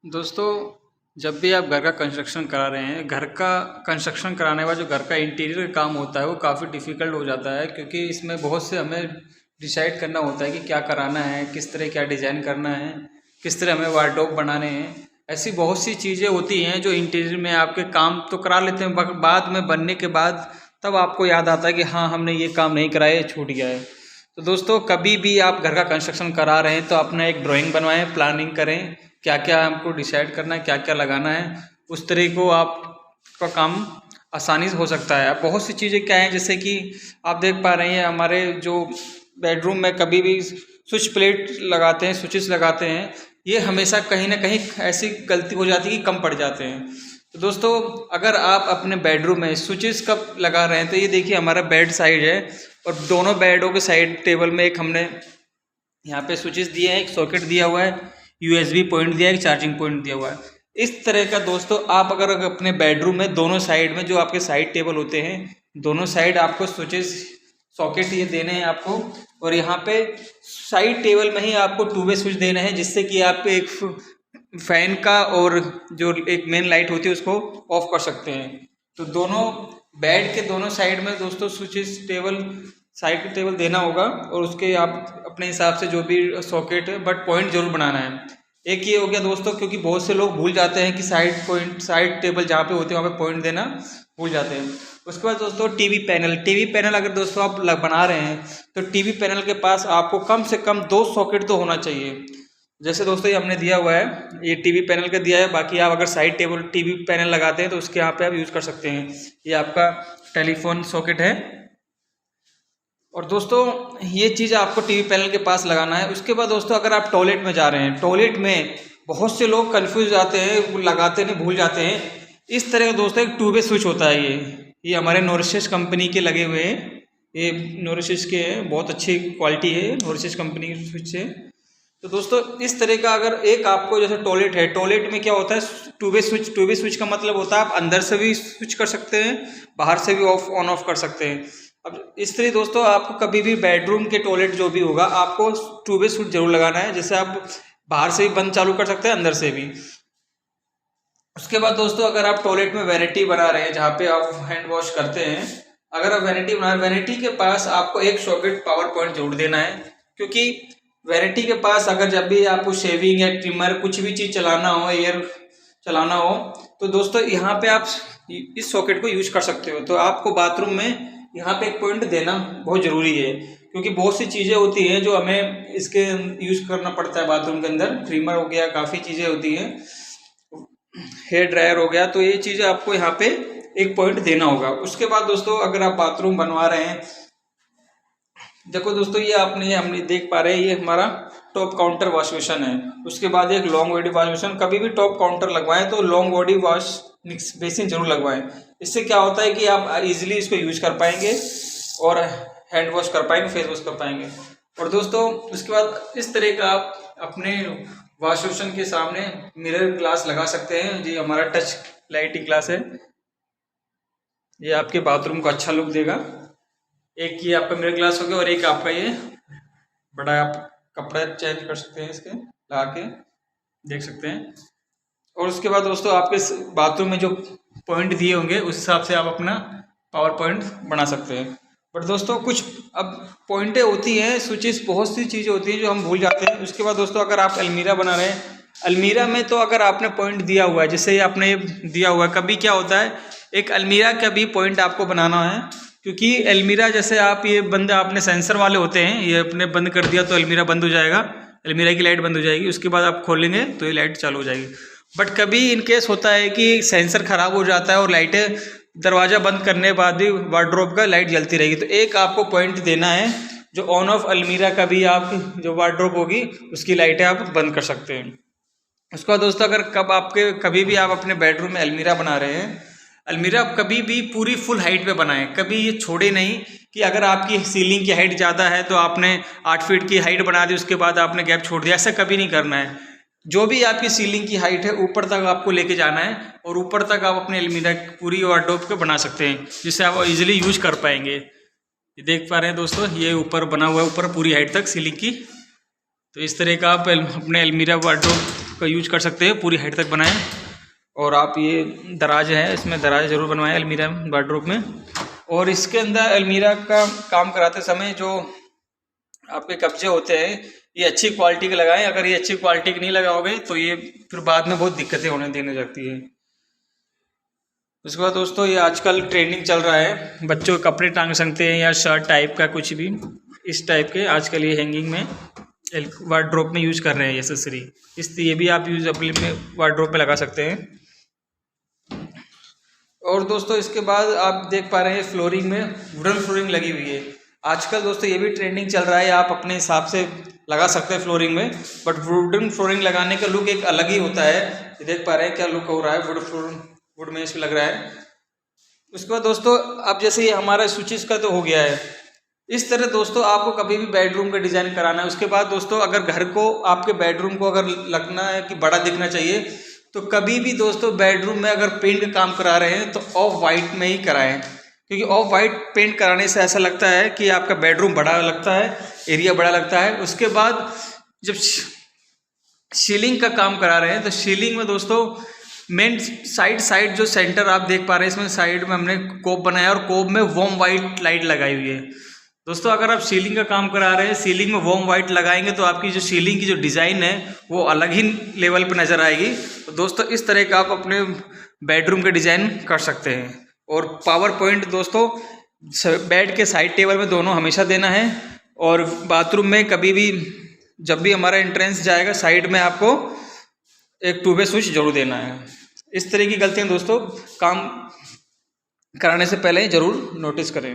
दोस्तों, जब भी आप घर का कंस्ट्रक्शन करा रहे हैं, घर का कंस्ट्रक्शन कराने का जो घर का इंटीरियर का काम होता है वो काफ़ी डिफ़िकल्ट हो जाता है, क्योंकि इसमें बहुत से हमें डिसाइड करना होता है कि क्या कराना है, किस तरह क्या डिज़ाइन करना है, किस तरह हमें वार्डरोब बनाने हैं। ऐसी बहुत सी चीज़ें होती हैं जो इंटीरियर में आपके काम तो करा लेते हैं, बाद में बनने के बाद तब आपको याद आता है कि हाँ, हमने ये काम नहीं कराया, ये छूट गया है। तो दोस्तों, कभी भी आप घर का कंस्ट्रक्शन करा रहे हैं तो अपना एक ड्राइंग बनवाएं, प्लानिंग करें, क्या क्या हमको डिसाइड करना है, क्या क्या लगाना है, उस तरह को आपका काम आसानी से हो सकता है। अब बहुत सी चीज़ें क्या हैं, जैसे कि आप देख पा रहे हैं हमारे जो बेडरूम में कभी भी स्विच प्लेट लगाते हैं, स्विचेस लगाते हैं, ये हमेशा कहीं ना कहीं ऐसी गलती हो जाती है कि कम पड़ जाते हैं। तो दोस्तों, अगर आप अपने बेडरूम में स्विचेस कब लगा रहे हैं तो ये देखिए हमारा बेड साइड है और दोनों बेडों के साइड टेबल में एक हमने यहाँ पे स्विचेस दिए हैं, एक सॉकेट दिया हुआ है, USB पॉइंट दिया है, एक चार्जिंग पॉइंट दिया हुआ है। इस तरह का दोस्तों आप अगर अपने बेडरूम में दोनों साइड में जो आपके साइड टेबल होते हैं, दोनों साइड आपको स्विचेस सॉकेट ये देने हैं आपको, और यहाँ पे साइड टेबल में ही आपको 2 वे स्विच देना है, जिससे कि आप एक फैन का और जो एक मेन लाइट होती है उसको ऑफ कर सकते हैं। तो दोनों बेड के दोनों साइड में दोस्तों स्विचेस साइड टेबल देना होगा, और उसके आप अपने हिसाब से जो भी सॉकेट है, बट पॉइंट जरूर बनाना है। एक ये हो गया दोस्तों, क्योंकि बहुत से लोग भूल जाते हैं कि साइड टेबल जहाँ पे होते हैं वहाँ पे पॉइंट देना भूल जाते हैं। उसके बाद दोस्तों टीवी पैनल अगर दोस्तों आप बना रहे हैं तो टीवी पैनल के पास आपको कम से कम 2 सॉकेट तो होना चाहिए। जैसे दोस्तों ये हमने दिया हुआ है, ये टीवी पैनल का दिया है, बाकी आप अगर साइड टेबल टीवी पैनल लगाते हैं तो उसके यहाँ पे आप यूज़ कर सकते हैं। ये आपका टेलीफोन सॉकेट है, और दोस्तों ये चीज़ आपको टीवी पैनल के पास लगाना है। उसके बाद दोस्तों अगर आप टॉयलेट में जा रहे हैं, टॉयलेट में बहुत से लोग कंफ्यूज जाते हैं, लगाते नहीं, भूल जाते हैं। इस तरह का दोस्तों एक 2 वे स्विच होता है, ये हमारे नोरिशिस कंपनी के लगे हुए हैं, ये नोरिशिस के हैं, बहुत अच्छी क्वालिटी है नोरिशिस कंपनी के स्विच से। तो दोस्तों इस तरह का अगर एक आपको, जैसे टॉयलेट है, टॉयलेट में क्या होता है 2 वे स्विच का मतलब होता है आप अंदर से भी स्विच कर सकते हैं, बाहर से भी ऑन ऑफ कर सकते हैं। अब इस तरह दोस्तों आपको कभी भी बेडरूम के टॉयलेट जो भी होगा आपको 2 वे स्विच जरूर लगाना है, जैसे आप बाहर से भी बंद चालू कर सकते हैं, अंदर से भी। उसके बाद दोस्तों अगर आप टॉयलेट में वैनिटी बना रहे हैं, जहाँ पे आप हैंड वॉश करते हैं, अगर आप वैनिटी बना रहे हैं, वैनिटी के पास आपको एक सॉकेट पावर पॉइंट जोड़ देना है, क्योंकि वैनिटी के पास अगर जब भी आपको शेविंग या ट्रिमर कुछ भी चीज़ चलाना हो, एयर चलाना हो, तो दोस्तों यहाँ पे आप इस सॉकेट को यूज कर सकते हो। तो आपको बाथरूम में यहाँ पे एक पॉइंट देना बहुत ज़रूरी है, क्योंकि बहुत सी चीज़ें होती हैं जो हमें इसके यूज़ करना पड़ता है बाथरूम के अंदर। ट्रिमर हो गया, काफ़ी चीज़ें होती हैं, हेयर ड्रायर हो गया, तो ये चीज़ें आपको यहाँ पे एक पॉइंट देना होगा। उसके बाद दोस्तों अगर आप बाथरूम बनवा रहे हैं, देखो दोस्तों ये हमने देख पा रहे हैं, ये हमारा टॉप काउंटर वॉश बेसिन है। उसके बाद एक लॉन्ग बॉडी वॉश बेसिन, कभी भी टॉप काउंटर लगवाएं तो लॉन्ग बॉडी वॉश बेसिन जरूर लगवाएं। इससे क्या होता है कि आप इजीली इसको यूज कर पाएंगे और हैंड वॉश कर पाएंगे, फेस वॉश कर पाएंगे। और दोस्तों उसके बाद इस तरह का आप अपने वॉश बेसिन के सामने मिरर ग्लास लगा सकते हैं, जी हमारा टच लाइटिंग ग्लास है, ये आपके बाथरूम को अच्छा लुक देगा। एक ये आपका मिरर ग्लास हो गया, और एक आपका ये बड़ा, आप कपड़ा चेंज कर सकते हैं, इसके लगा के देख सकते हैं। और उसके बाद दोस्तों आपके बाथरूम में जो पॉइंट दिए होंगे उस हिसाब से आप अपना पावर पॉइंट बना सकते हैं। बट दोस्तों कुछ अब पॉइंटें होती हैं, स्विचेस, बहुत सी चीज़ें होती हैं जो हम भूल जाते हैं। उसके बाद दोस्तों अगर आप अलमीरा बना रहे हैं, अलमीरा में तो अगर आपने पॉइंट दिया हुआ है, जैसे आपने ये दिया हुआ है, कभी क्या होता है एक अलमीरा का भी पॉइंट आपको बनाना है, क्योंकि अलमीरा जैसे आप ये बंद, आपने सेंसर वाले होते हैं, ये अपने बंद कर दिया तो अलमीरा बंद हो जाएगा, अलमीरा की लाइट बंद हो जाएगी, उसके बाद आप खोलेंगे तो ये लाइट चालू हो जाएगी। बट कभी इन केस होता है कि सेंसर खराब हो जाता है और लाइटें दरवाज़ा बंद करने के बाद भी वार्डरोब का लाइट जलती रहेगी, तो एक आपको पॉइंट देना है जो ऑन ऑफ अलमीरा का भी, आप जो वार्डरोब होगी उसकी लाइटें आप बंद कर सकते हैं। उसके बाद दोस्तों अगर कभी भी आप अपने बेडरूम में अलमीरा बना रहे हैं, अलमीरा कभी भी पूरी फुल हाइट पे बनाएं, कभी ये छोड़े नहीं कि अगर आपकी सीलिंग की हाइट ज़्यादा है तो आपने 8 फीट की हाइट बना दी, उसके बाद आपने गैप छोड़ दिया, ऐसा कभी नहीं करना है। जो भी आपकी सीलिंग की हाइट है ऊपर तक आपको लेके जाना है, और ऊपर तक आप अपने अलमीरा पूरी वार्डरोब को बना सकते हैं, जिससे आप इजीली यूज कर पाएंगे। ये देख पा रहे हैं दोस्तों, ये ऊपर बना हुआ है, ऊपर पूरी हाइट तक सीलिंग की। तो इस तरह का आप अपने अलमीरा वार्डरोब का यूज कर सकते हैं, पूरी हाइट तक बनाएं। और आप ये दराज है, इसमें दराज ज़रूर बनवाएं अलमीरा वार्डरोब में। और इसके अंदर अलमीरा का काम कराते समय जो आपके कब्जे होते हैं ये अच्छी क्वालिटी के लगाएं। अगर ये अच्छी क्वालिटी के नहीं लगाओगे तो ये फिर बाद में बहुत दिक्कतें होने देने लगती है। उसके बाद दोस्तों ये आजकल ट्रेंडिंग चल रहा है, बच्चों के कपड़े टांग सकते हैं या शर्ट टाइप का कुछ भी इस टाइप के आजकल ये हैंगिंग में वार्डरोब में यूज़ कर रहे हैं एसेसरी। ये भी आप यूज अपने में वार्डरोब में लगा सकते हैं। और दोस्तों इसके बाद आप देख पा रहे हैं फ्लोरिंग में वुडन फ्लोरिंग लगी हुई है। आजकल दोस्तों ये भी ट्रेंडिंग चल रहा है, आप अपने हिसाब से लगा सकते हैं फ्लोरिंग में, बट वुडन फ्लोरिंग लगाने का लुक एक अलग ही होता है। ये देख पा रहे हैं क्या लुक हो रहा है, वुड में इसमें लग रहा है। उसके बाद दोस्तों अब जैसे ये हमारा स्विचेस का तो हो गया है, इस तरह दोस्तों आपको कभी भी बेडरूम का डिज़ाइन कराना है। उसके बाद दोस्तों अगर घर को आपके बेडरूम को अगर लगना है कि बड़ा दिखना चाहिए तो कभी भी दोस्तों बेडरूम में अगर पेंट का काम करा रहे हैं तो ऑफ वाइट में ही कराएं, क्योंकि ऑफ वाइट पेंट कराने से ऐसा लगता है कि आपका बेडरूम बड़ा लगता है, एरिया बड़ा लगता है। उसके बाद जब सीलिंग का काम करा रहे हैं तो सीलिंग में दोस्तों मेन साइड जो सेंटर आप देख पा रहे हैं इसमें साइड में हमने कोप बनाया और कोप में वॉर्म वाइट लाइट लगाई हुई है। दोस्तों अगर आप सीलिंग का काम करा रहे हैं, सीलिंग में वॉर्म वाइट लगाएंगे तो आपकी जो सीलिंग की जो डिज़ाइन है वो अलग ही लेवल पे नज़र आएगी। तो दोस्तों इस तरह का आप अपने बेडरूम का डिज़ाइन कर सकते हैं। और पावर पॉइंट दोस्तों बेड के साइड टेबल में दोनों हमेशा देना है, और बाथरूम में कभी भी जब भी हमारा एंट्रेंस जाएगा साइड में आपको एक 2 वे स्विच जरूर देना है। इस तरह की गलतियाँ दोस्तों काम कराने से पहले ज़रूर नोटिस करें।